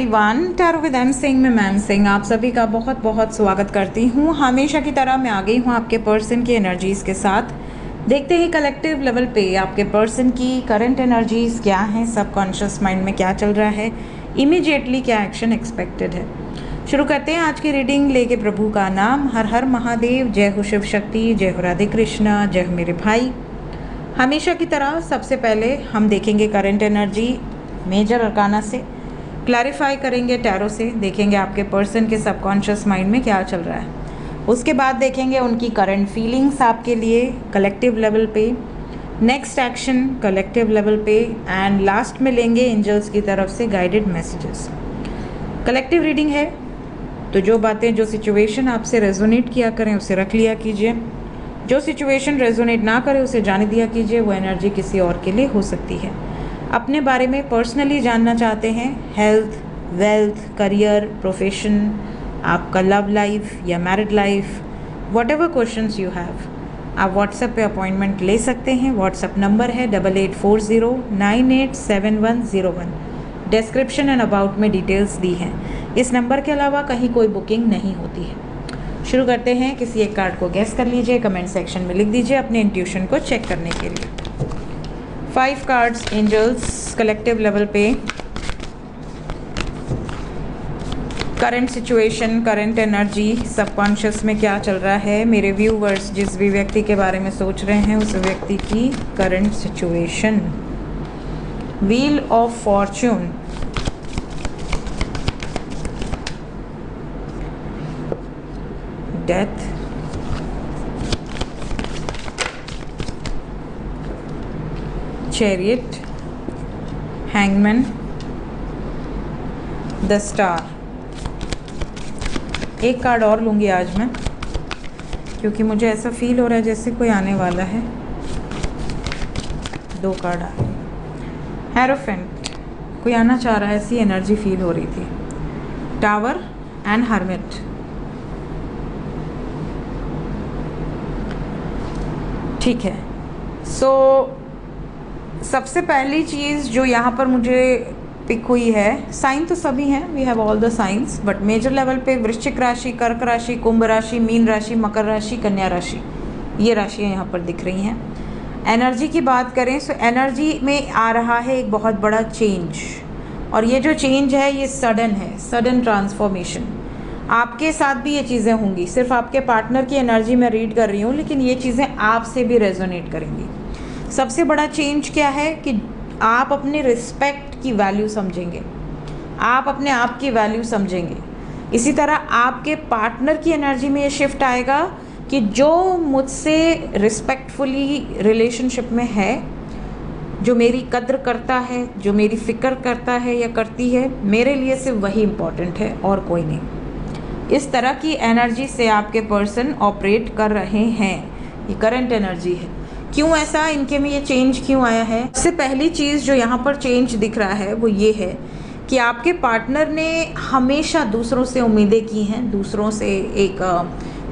Everyone, tarot with M Singh में ma'am Singh आप सभी का बहुत बहुत स्वागत करती हूँ। हमेशा की तरह मैं आ गई हूँ आपके पर्सन की एनर्जीज़ के साथ। देखते हैं कलेक्टिव लेवल पे आपके पर्सन की करंट एनर्जीज़ क्या हैं, सबकॉन्शियस माइंड में क्या चल रहा है, इमीडिएटली क्या एक्शन एक्सपेक्टेड है। शुरू करते हैं आज की रीडिंग लेके प्रभु का नाम। हर हर महादेव, जय हो शिव शक्ति, जय हो राधे कृष्णा, जय हो मेरे भाई। हमेशा की तरह सबसे पहले हम देखेंगे करंट एनर्जी मेजर अरकाना से, क्लैरिफाई करेंगे टैरो से, देखेंगे आपके पर्सन के सबकॉन्शियस माइंड में क्या चल रहा है। उसके बाद देखेंगे उनकी करंट फीलिंग्स आपके लिए कलेक्टिव लेवल पे, नेक्स्ट एक्शन कलेक्टिव लेवल पे, एंड लास्ट में लेंगे एंजल्स की तरफ से गाइडेड मैसेजेस। कलेक्टिव रीडिंग है तो जो बातें, जो सिचुएशन आपसे रेजोनेट किया करें उसे रख लिया कीजिए, जो सिचुएशन रेजोनेट ना करे उसे जाने दिया कीजिए। वो एनर्जी किसी और के लिए हो सकती है। अपने बारे में पर्सनली जानना चाहते हैं, हेल्थ, वेल्थ, करियर, प्रोफेशन, आपका लव लाइफ या married life, what ever questions you have, आप व्हाट्सएप पे अपॉइंटमेंट ले सकते हैं। व्हाट्सएप नंबर है 8840987101। डिस्क्रिप्शन एंड अबाउट में डिटेल्स दी हैं। इस नंबर के अलावा कहीं कोई बुकिंग नहीं होती है। शुरू करते हैं। किसी एक कार्ड को गेस कर लीजिए, कमेंट सेक्शन में लिख दीजिए अपने इंट्यूशन को चेक करने के लिए। 5 कार्ड्स एंजल्स कलेक्टिव लेवल पे, current situation, current energy, subconscious में क्या चल रहा है। मेरे व्यूवर्स जिस भी व्यक्ति के बारे में सोच रहे हैं उस व्यक्ति की current situation. Wheel of Fortune, death, chariot, hangman, the star. एक कार्ड और लूँगी आज मैं क्योंकि मुझे ऐसा फील हो रहा है जैसे कोई आने वाला है। 2 कार्ड आ गए। हेरोफेंट, कोई आना चाह रहा है, ऐसी एनर्जी फील हो रही थी। Tower and hermit. ठीक है, सो सबसे पहली चीज़ जो यहाँ पर मुझे पिक हुई है, साइन तो सभी हैं, we have all the science, but major level पे वृश्चिक राशि, कर्क राशि, कुंभ राशि, मीन राशि, मकर राशि, कन्या राशि, ये राशियाँ यहाँ पर दिख रही हैं। एनर्जी की बात करें सो एनर्जी में आ रहा है एक बहुत बड़ा चेंज, और ये जो चेंज है ये सडन है, सडन ट्रांसफॉर्मेशन। आपके साथ भी ये चीज़ें होंगी, सिर्फ आपके पार्टनर की एनर्जी मैं रीड कर रही हूँ, लेकिन ये चीज़ें आपसे भी रेजोनेट करेंगी। सबसे बड़ा चेंज क्या है कि आप अपने रिस्पेक्ट की वैल्यू समझेंगे, आप अपने आप की वैल्यू समझेंगे। इसी तरह आपके पार्टनर की एनर्जी में ये शिफ्ट आएगा कि जो मुझसे रिस्पेक्टफुली रिलेशनशिप में है, जो मेरी कद्र करता है, जो मेरी फ़िक्र करता है या करती है, मेरे लिए सिर्फ वही इम्पॉर्टेंट है और कोई नहीं। इस तरह की एनर्जी से आपके पर्सन ऑपरेट कर रहे हैं। ये करंट एनर्जी है। क्यों ऐसा, इनके में ये चेंज क्यों आया है? सबसे पहली चीज़ जो यहाँ पर चेंज दिख रहा है वो ये है कि आपके पार्टनर ने हमेशा दूसरों से उम्मीदें की हैं, दूसरों से एक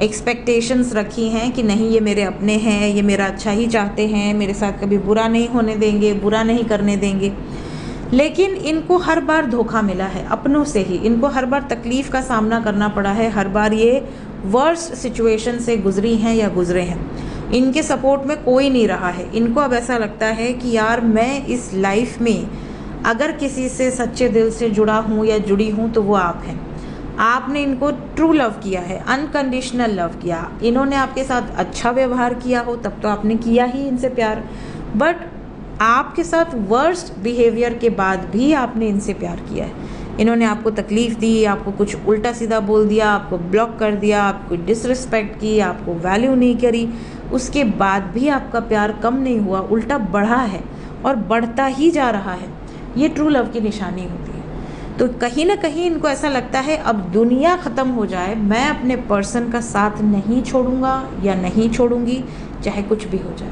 एक्सपेक्टेशंस रखी हैं कि नहीं ये मेरे अपने हैं, ये मेरा अच्छा ही चाहते हैं, मेरे साथ कभी बुरा नहीं होने देंगे, बुरा नहीं करने देंगे। लेकिन इनको हर बार धोखा मिला है अपनों से ही, इनको हर बार तकलीफ़ का सामना करना पड़ा है, हर बार ये वर्स्ट सिचुएशन से गुजरी हैं या गुजरे हैं। इनके सपोर्ट में कोई नहीं रहा है। इनको अब ऐसा लगता है कि यार मैं इस लाइफ में अगर किसी से सच्चे दिल से जुड़ा हूँ या जुड़ी हूँ तो वो आप हैं। आपने इनको ट्रू लव किया है, अनकंडीशनल लव किया। इन्होंने आपके साथ अच्छा व्यवहार किया हो तब तो आपने किया ही इनसे प्यार, बट आपके साथ वर्स्ट बिहेवियर के बाद भी आपने इनसे प्यार किया है। इन्होंने आपको तकलीफ़ दी, आपको कुछ उल्टा सीधा बोल दिया, आपको ब्लॉक कर दिया, आपको डिसरिस्पेक्ट की, आपको वैल्यू नहीं करी, उसके बाद भी आपका प्यार कम नहीं हुआ, उल्टा बढ़ा है और बढ़ता ही जा रहा है। ये ट्रू लव की निशानी होती है। तो कहीं ना कहीं इनको ऐसा लगता है अब दुनिया ख़त्म हो जाए, मैं अपने पर्सन का साथ नहीं छोड़ूंगा या नहीं छोड़ूंगी, चाहे कुछ भी हो जाए।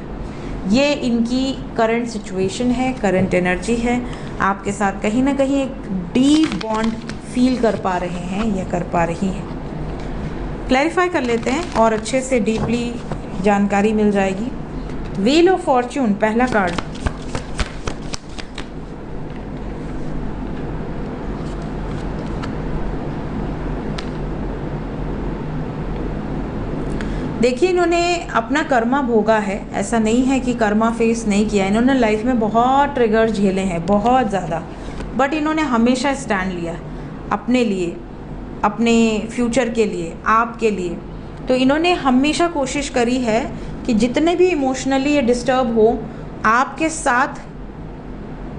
ये इनकी करंट सिचुएशन है, करंट एनर्जी है। आपके साथ कहीं ना कहीं एक डीप बॉन्ड फील कर पा रहे हैं या कर पा रही हैं। क्लैरिफाई कर लेते हैं और अच्छे से डीपली जानकारी मिल जाएगी। व्हील ऑफ फॉर्च्यून, पहला कार्ड, देखिए इन्होंने अपना कर्मा भोगा है, ऐसा नहीं है कि कर्मा फेस नहीं किया। इन्होंने लाइफ में बहुत ट्रिगर्स झेले हैं, बहुत ज़्यादा, बट इन्होंने हमेशा स्टैंड लिया अपने लिए, अपने फ्यूचर के लिए, आपके लिए। तो इन्होंने हमेशा कोशिश करी है कि जितने भी इमोशनली ये डिस्टर्ब हो, आपके साथ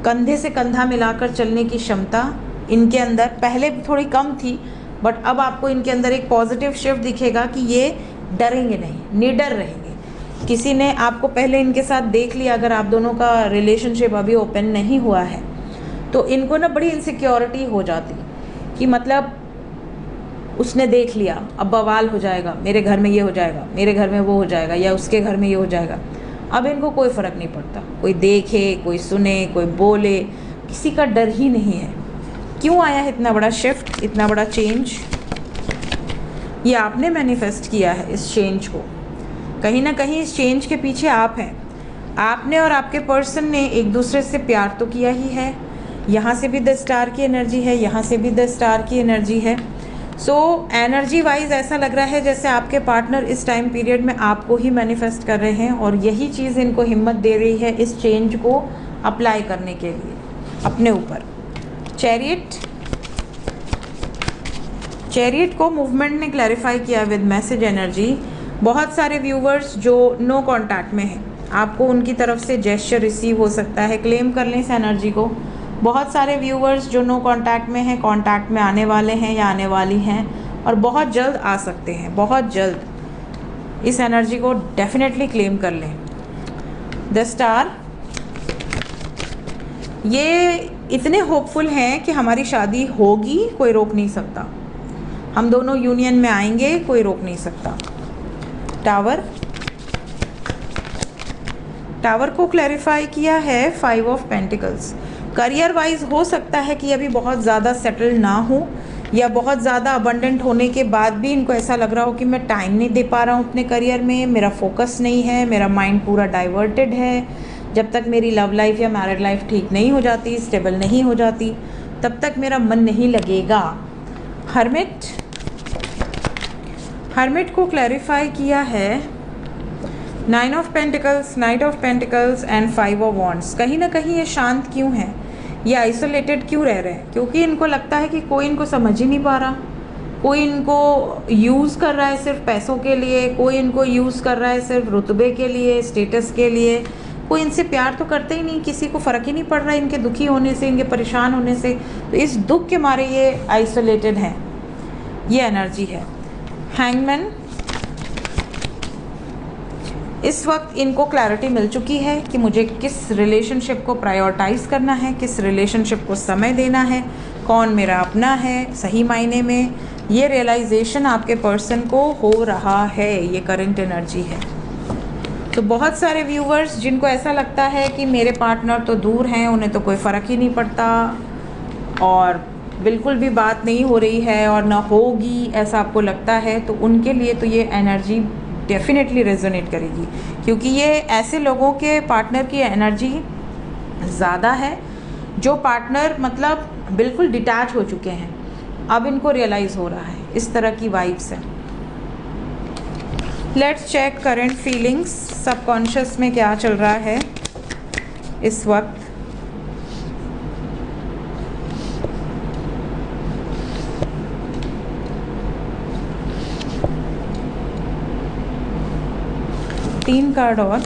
कंधे से कंधा मिलाकर चलने की क्षमता इनके अंदर पहले थोड़ी कम थी, बट अब आपको इनके अंदर एक पॉजिटिव शिफ्ट दिखेगा कि ये डरेंगे नहीं, निडर रहेंगे। किसी ने आपको पहले इनके साथ देख लिया, अगर आप दोनों का रिलेशनशिप अभी ओपन नहीं हुआ है, तो इनको ना बड़ी इनसिक्योरिटी हो जाती कि मतलब उसने देख लिया, अब बवाल हो जाएगा, मेरे घर में ये हो जाएगा, मेरे घर में वो हो जाएगा, या उसके घर में ये हो जाएगा। अब इनको कोई फ़र्क नहीं पड़ता, कोई देखे, कोई सुने, कोई बोले, किसी का डर ही नहीं है। क्यों आया है इतना बड़ा शिफ्ट, इतना बड़ा चेंज? ये आपने मैनिफेस्ट किया है इस चेंज को। कहीं ना कहीं इस चेंज के पीछे आप हैं। आपने और आपके पर्सन ने एक दूसरे से प्यार तो किया ही है। यहाँ से भी द स्टार की एनर्जी है, यहाँ से भी द स्टार की एनर्जी है। सो एनर्जी वाइज ऐसा लग रहा है जैसे आपके पार्टनर इस टाइम पीरियड में आपको ही मैनिफेस्ट कर रहे हैं, और यही चीज़ इनको हिम्मत दे रही है इस चेंज को अप्लाई करने के लिए अपने ऊपर। चैरियट को मूवमेंट ने क्लैरिफाई किया विद मैसेज एनर्जी। बहुत सारे व्यूवर्स जो नो कांटेक्ट में हैं, आपको उनकी तरफ से जेस्चर रिसीव हो सकता है। क्लेम कर लें इस एनर्जी को। बहुत सारे व्यूवर्स जो नो कांटेक्ट में हैं, कांटेक्ट में आने वाले हैं या आने वाली हैं, और बहुत जल्द आ सकते हैं, बहुत जल्द। इस एनर्जी को डेफिनेटली क्लेम कर लें। द स्टार, ये इतने होपफुल हैं कि हमारी शादी होगी, कोई रोक नहीं सकता। हम दोनों यूनियन में आएंगे, कोई रोक नहीं सकता। टावर को क्लैरिफाई किया है 5 ऑफ पेंटिकल्स। करियर वाइज हो सकता है कि अभी बहुत ज़्यादा सेटल ना हो, या बहुत ज़्यादा अबंडेंट होने के बाद भी इनको ऐसा लग रहा हो कि मैं टाइम नहीं दे पा रहा हूँ अपने करियर में, मेरा फोकस नहीं है, मेरा माइंड पूरा डाइवर्टेड है। जब तक मेरी लव लाइफ या मैरिड लाइफ ठीक नहीं हो जाती, स्टेबल नहीं हो जाती, तब तक मेरा मन नहीं लगेगा। हर्मिट को क्लैरिफाई किया है 9 of pentacles, night of pentacles and 5 of wands. कहीं ना कहीं ये शांत क्यों हैं, ये आइसोलेटेड क्यों रह रहे हैं? क्योंकि इनको लगता है कि कोई इनको समझ ही नहीं पा रहा, कोई इनको यूज़ कर रहा है सिर्फ पैसों के लिए, कोई इनको यूज़ कर रहा है सिर्फ रुतबे के लिए, स्टेटस के लिए। कोई इनसे प्यार तो करते ही नहीं, किसी को फ़र्क ही नहीं पड़ रहा है इनके दुखी होने से, इनके परेशान होने से। तो इस दुख के मारे ये आइसोलेटेड हैं, ये एनर्जी है। हैंगमैन, इस वक्त इनको क्लैरिटी मिल चुकी है कि मुझे किस रिलेशनशिप को प्रायोरिटाइज़ करना है, किस रिलेशनशिप को समय देना है, कौन मेरा अपना है सही मायने में। ये रियलाइजेशन आपके पर्सन को हो रहा है, ये करंट एनर्जी है। तो बहुत सारे व्यूवर्स जिनको ऐसा लगता है कि मेरे पार्टनर तो दूर हैं, उन्हें तो कोई फ़र्क ही नहीं पड़ता और बिल्कुल भी बात नहीं हो रही है और ना होगी, ऐसा आपको लगता है, तो उनके लिए तो ये एनर्जी डेफिनेटली रेजोनेट करेगी। क्योंकि ये ऐसे लोगों के पार्टनर की एनर्जी ज़्यादा है जो पार्टनर मतलब बिल्कुल डिटैच हो चुके हैं, अब इनको रियलाइज़ हो रहा है, इस तरह की वाइब्स है। Let's check current feelings, subconscious में क्या चल रहा है इस वक्त। तीन कार्ड और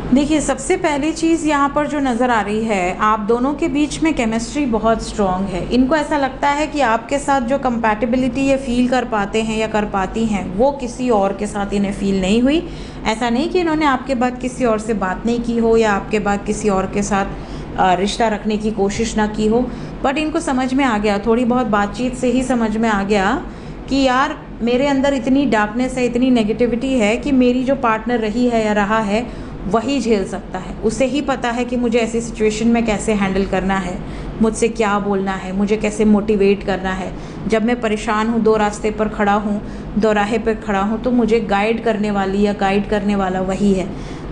देखिए, सबसे पहली चीज़ यहाँ पर जो नज़र आ रही है, आप दोनों के बीच में केमिस्ट्री बहुत स्ट्रॉन्ग है। इनको ऐसा लगता है कि आपके साथ जो कंपैटिबिलिटी ये फील कर पाते हैं या कर पाती हैं, वो किसी और के साथ इन्हें फील नहीं हुई। ऐसा नहीं कि इन्होंने आपके बाद किसी और से बात नहीं की हो या आपके बाद किसी और के साथ रिश्ता रखने की कोशिश ना की हो, बट इनको समझ में आ गया, थोड़ी बहुत बातचीत से ही समझ में आ गया कि यार मेरे अंदर इतनी डार्कनेस है, इतनी नेगेटिविटी है कि मेरी जो पार्टनर रही है या रहा है वही झेल सकता है। उसे ही पता है कि मुझे ऐसी सिचुएशन में कैसे हैंडल करना है, मुझसे क्या बोलना है, मुझे कैसे मोटिवेट करना है। जब मैं परेशान हूँ, दो रास्ते पर खड़ा हूँ, दो राहे पर खड़ा हूँ, तो मुझे गाइड करने वाली या गाइड करने वाला वही है।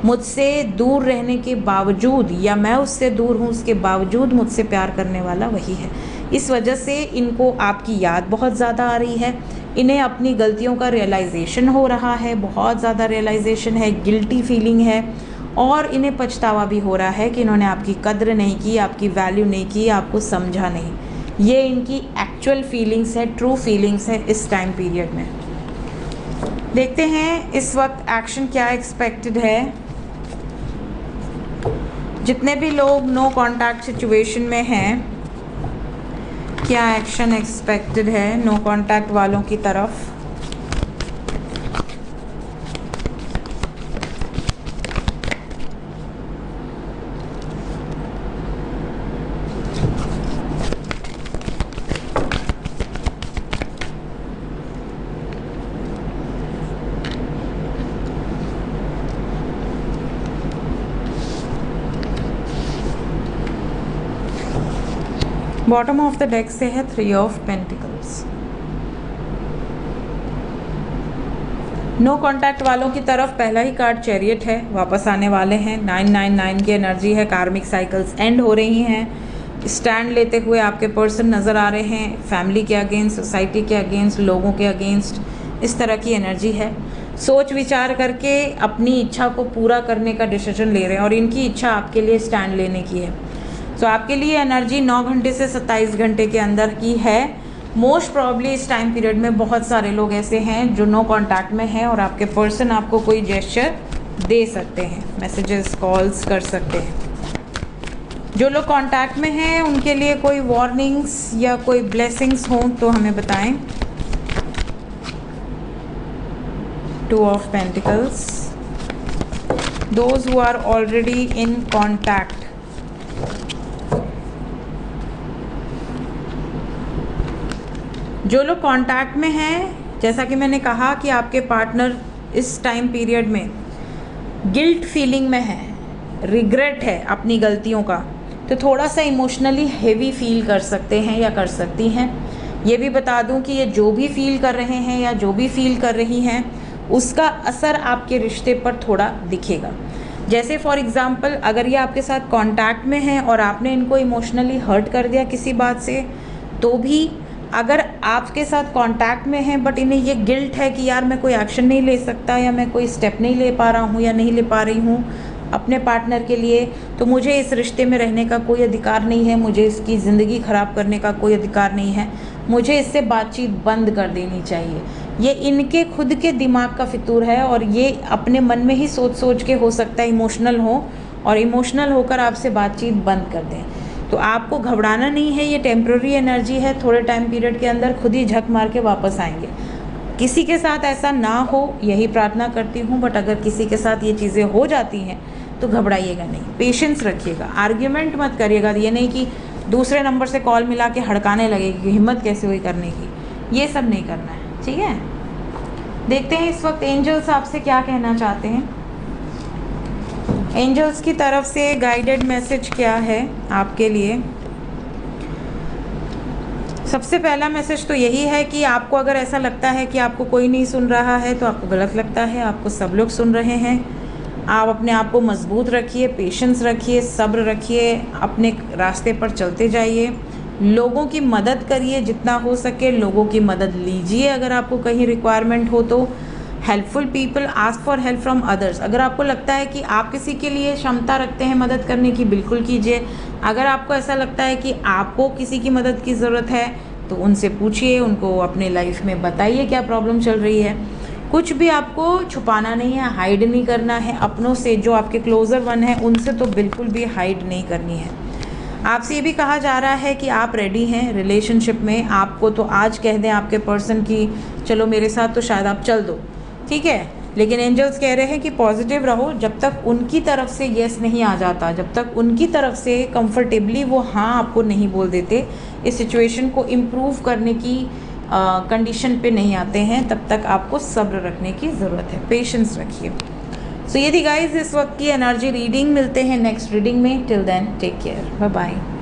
मुझसे दूर रहने के बावजूद या मैं उससे दूर हूँ उसके बावजूद मुझसे प्यार करने वाला वही है। इस वजह से इनको आपकी याद बहुत ज़्यादा आ रही है, इन्हें अपनी गलतियों का रियलाइजेशन हो रहा है, बहुत ज़्यादा रियलाइजेशन है, गिल्टी फीलिंग है, और इन्हें पछतावा भी हो रहा है कि इन्होंने आपकी कद्र नहीं की, आपकी वैल्यू नहीं की, आपको समझा नहीं। ये इनकी एक्चुअल फीलिंग्स है, ट्रू फीलिंग्स है इस टाइम पीरियड में। देखते हैं इस वक्त एक्शन क्या एक्सपेक्टेड है। जितने भी लोग नो कॉन्टैक्ट सिचुएशन में हैं, क्या एक्शन एक्सपेक्टेड है नो कॉन्टैक्ट वालों की तरफ। बॉटम ऑफ द डेक से है 3 ऑफ पेंटिकल्स। नो कॉन्टैक्ट वालों की तरफ पहला ही कार्ड चैरियट है, वापस आने वाले हैं। 999 की एनर्जी है, कार्मिक साइकिल्स एंड हो रही हैं, स्टैंड लेते हुए आपके पर्सन नज़र आ रहे हैं, फैमिली के अगेंस्ट, सोसाइटी के अगेंस्ट, लोगों के अगेंस्ट, इस तरह की एनर्जी है। सोच विचार करके अपनी इच्छा को पूरा करने का डिसीजन ले रहे हैं और इनकी इच्छा आपके लिए स्टैंड लेने की है। तो आपके लिए एनर्जी 9 घंटे से 27 घंटे के अंदर की है। मोस्ट प्रॉब्ली इस टाइम पीरियड में बहुत सारे लोग ऐसे हैं जो नो कॉन्टैक्ट में हैं और आपके पर्सन आपको कोई जेस्चर दे सकते हैं, मैसेजेस, कॉल्स कर सकते हैं। जो लोग कॉन्टैक्ट में हैं उनके लिए कोई वार्निंग्स या कोई ब्लेसिंग्स हों तो हमें बताएं। 2 of pentacles. Those who are already in contact, जो लोग कांटेक्ट में हैं, जैसा कि मैंने कहा कि आपके पार्टनर इस टाइम पीरियड में गिल्ट फीलिंग में है, रिग्रेट है अपनी गलतियों का, तो थोड़ा सा इमोशनली हेवी फील कर सकते हैं या कर सकती हैं। ये भी बता दूं कि ये जो भी फील कर रहे हैं या जो भी फील कर रही हैं उसका असर आपके रिश्ते पर थोड़ा दिखेगा। जैसे फॉर एग्ज़ाम्पल अगर ये आपके साथ कांटेक्ट में हैं और आपने इनको इमोशनली हर्ट कर दिया किसी बात से, तो भी अगर आपके साथ कांटेक्ट में हैं बट इन्हें ये गिल्ट है कि यार मैं कोई एक्शन नहीं ले सकता या मैं कोई स्टेप नहीं ले पा रहा हूँ या नहीं ले पा रही हूँ अपने पार्टनर के लिए, तो मुझे इस रिश्ते में रहने का कोई अधिकार नहीं है, मुझे इसकी ज़िंदगी ख़राब करने का कोई अधिकार नहीं है, मुझे इससे बातचीत बंद कर देनी चाहिए। ये इनके खुद के दिमाग का फितूर है और ये अपने मन में ही सोच सोच के हो सकता है इमोशनल हो और इमोशनल होकर आपसे बातचीत बंद कर दें। तो आपको घबराना नहीं है, ये टेम्प्रेरी एनर्जी है, थोड़े टाइम पीरियड के अंदर खुद ही झक मार के वापस आएंगे। किसी के साथ ऐसा ना हो यही प्रार्थना करती हूँ, बट अगर किसी के साथ ये चीज़ें हो जाती हैं तो घबराइएगा नहीं, पेशेंस रखिएगा, आर्ग्यूमेंट मत करिएगा। ये नहीं कि दूसरे नंबर से कॉल मिला के हड़काने लगेगी कि हिम्मत कैसे हुई करने की, ये सब नहीं करना है, ठीक है। देखते हैं इस वक्त एंजल्स आपसे क्या कहना चाहते हैं। एंजल्स की तरफ से गाइडेड मैसेज क्या है आपके लिए। सबसे पहला मैसेज तो यही है कि आपको अगर ऐसा लगता है कि आपको कोई नहीं सुन रहा है तो आपको गलत लगता है, आपको सब लोग सुन रहे हैं। आप अपने आप को मजबूत रखिए, पेशेंस रखिए, सब्र रखिए, अपने रास्ते पर चलते जाइए, लोगों की मदद करिए जितना हो सके, लोगों की मदद लीजिए अगर आपको कहीं रिक्वायरमेंट हो तो। Helpful people, ask for help from others. अगर आपको लगता है कि आप किसी के लिए क्षमता रखते हैं मदद करने की, बिल्कुल कीजिए। अगर आपको ऐसा लगता है कि आपको किसी की मदद की ज़रूरत है तो उनसे पूछिए, उनको अपने लाइफ में बताइए क्या प्रॉब्लम चल रही है। कुछ भी आपको छुपाना नहीं है, हाइड नहीं करना है अपनों से, जो आपके क्लोज़र वन है उनसे तो बिल्कुल भी हाइड नहीं करनी है। आपसे ये भी कहा जा रहा है कि आप रेडी हैं रिलेशनशिप में। आपको तो आज कह दें आपके पर्सन की चलो मेरे साथ तो शायद आप चल दो, ठीक है, लेकिन एंजल्स कह रहे हैं कि पॉजिटिव रहो। जब तक उनकी तरफ से येस नहीं आ जाता, जब तक उनकी तरफ से कंफर्टेबली वो हाँ आपको नहीं बोल देते, इस सिचुएशन को इम्प्रूव करने की कंडीशन पे नहीं आते हैं, तब तक आपको सब्र रखने की ज़रूरत है, पेशेंस रखिए। सो ये थी गाइस इस वक्त की एनर्जी रीडिंग। मिलते हैं नेक्स्ट रीडिंग में। Till then take care, bye bye.